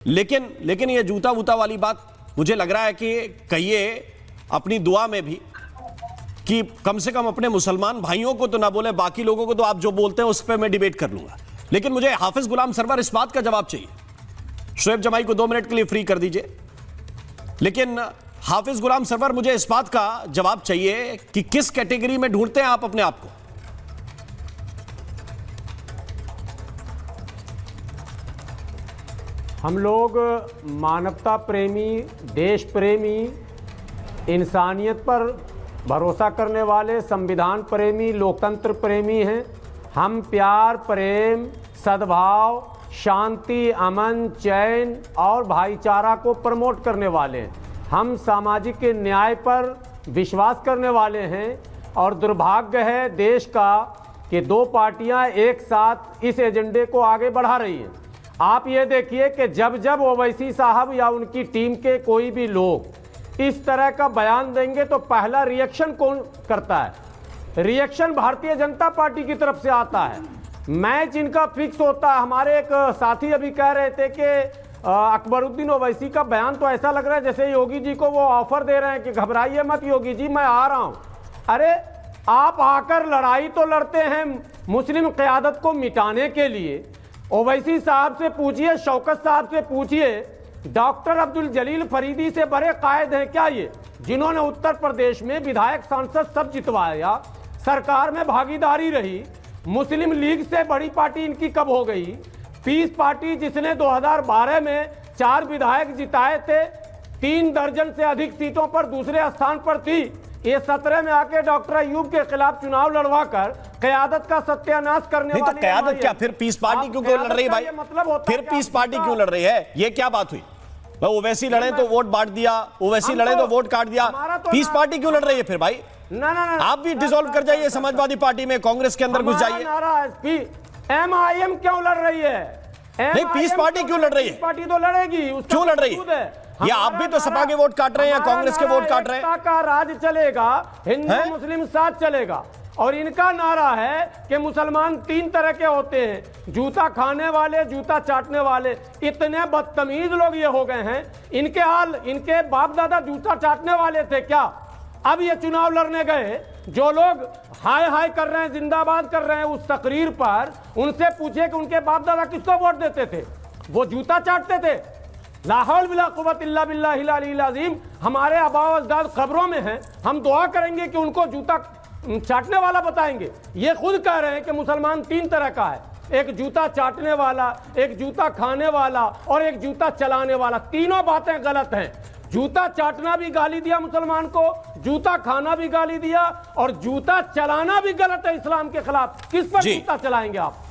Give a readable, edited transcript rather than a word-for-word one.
लेकिन लेकिन ये जूता वूता वाली बात मुझे लग रहा है कि कहिए अपनी दुआ में भी कि कम से कम अपने मुसलमान भाइयों को तो ना बोले, बाकी लोगों को तो आप जो बोलते हैं उस पर मैं डिबेट कर लूंगा। लेकिन मुझे हाफिज गुलाम सरवर इस बात का जवाब चाहिए। शोएब जमाई को 2 मिनट के लिए फ्री कर दीजिए। लेकिन हाफिज गुलाम सरवर, मुझे इस बात का जवाब चाहिए कि किस कैटेगरी में ढूंढते हैं आप अपने आप को? हम लोग मानवता प्रेमी, देश प्रेमी, इंसानियत पर भरोसा करने वाले, संविधान प्रेमी, लोकतंत्र प्रेमी हैं। हम प्यार, प्रेम, सद्भाव, शांति, अमन, चैन और भाईचारा को प्रमोट करने वाले हैं। हम सामाजिक न्याय पर विश्वास करने वाले हैं और दुर्भाग्य है देश का कि 2 पार्टियां एक साथ इस एजेंडे को आगे बढ़ा रही हैं। आप ये देखिए कि जब जब ओवैसी साहब या उनकी टीम के कोई भी लोग इस तरह का बयान देंगे तो पहला रिएक्शन कौन करता है? रिएक्शन भारतीय जनता पार्टी की तरफ से आता है। मैच इनका फिक्स होता है। हमारे एक साथी अभी कह रहे थे कि अकबरुद्दीन ओवैसी का बयान तो ऐसा लग रहा है जैसे योगी जी को वो ऑफर दे रहे हैं कि घबराइए मत योगी जी, मैं आ रहा हूं। अरे आप आकर लड़ाई तो लड़ते हैं मुस्लिम क़यादत को मिटाने के लिए। ओवैसी साहब से पूछिए, शौकत साहब से पूछिए, डॉक्टर अब्दुल जलील फरीदी से बड़े कायद हैं क्या ये, जिन्होंने उत्तर प्रदेश में विधायक, सांसद सब जितवाया, सरकार में भागीदारी रही। मुस्लिम लीग से बड़ी पार्टी इनकी कब हो गई? पीस पार्टी जिसने 2012 में 4 विधायक जिताए थे, 3 दर्जन से अधिक सीटों पर दूसरे स्थान पर थी। ये 17 में आके डॉक्टर अयूब के खिलाफ चुनाव लड़वा कर क़यादत का सत्यानाश करने नहीं, वाले तो क़यादत क्या फिर पीस पार्टी क्यों लड़ रही है भाई? मतलब फिर पीस पार्टी क्यों लड़ रही है? ये क्या बात हुई? ओवैसी लड़े तो वोट बांट दिया, ओवैसी लड़े तो वोट काट दिया, पीस पार्टी क्यों लड़ रही है फिर भाई? ना, आप भी डिसॉल्व कर जाइए समाजवादी पार्टी में, कांग्रेस के अंदर घुस जाइए। MIM क्यों लड़ रही है? नहीं, पीस पार्टी क्यों लड़ रही है? पार्टी तो लड़ेगी, क्यों लड़ रही है? या आप भी तो सपा के वोट काट रहे हैं या कांग्रेस के वोट काट रहे हैं? का राज चलेगा, हिंदू मुस्लिम साथ चलेगा। और इनका नारा है कि मुसलमान 3 तरह के होते हैं, जूता खाने वाले, जूता चाटने वाले। इतने बदतमीज लोग ये हो गए हैं। इनके हाल, इनके बाप दादा जूता चाटने वाले थे क्या? अब ये चुनाव लड़ने गए, जो लोग हाय हाय कर रहे हैं, जिंदाबाद कर रहे हैं उस तकरीर पर, उनसे पूछे कि उनके बाप दादा किसको वोट देते थे? वो जूता चाटते थे? ला हौल बिला कुव्वत इल्ला बिल्लाहिल अलील अज़ीम। हमारे आबा अजदाद कब्रों में हैं, हम दुआ करेंगे कि उनको जूता चाटने वाला बताएंगे। ये खुद कह रहे हैं कि मुसलमान 3 तरह का है, एक जूता चाटने वाला, एक जूता खाने वाला और एक जूता चलाने वाला। तीनों बातें गलत हैं। जूता चाटना भी गाली दिया मुसलमान को, जूता खाना भी गाली दिया और जूता चलाना भी गलत है इस्लाम के खिलाफ। किस पर जूता चलाएंगे आप?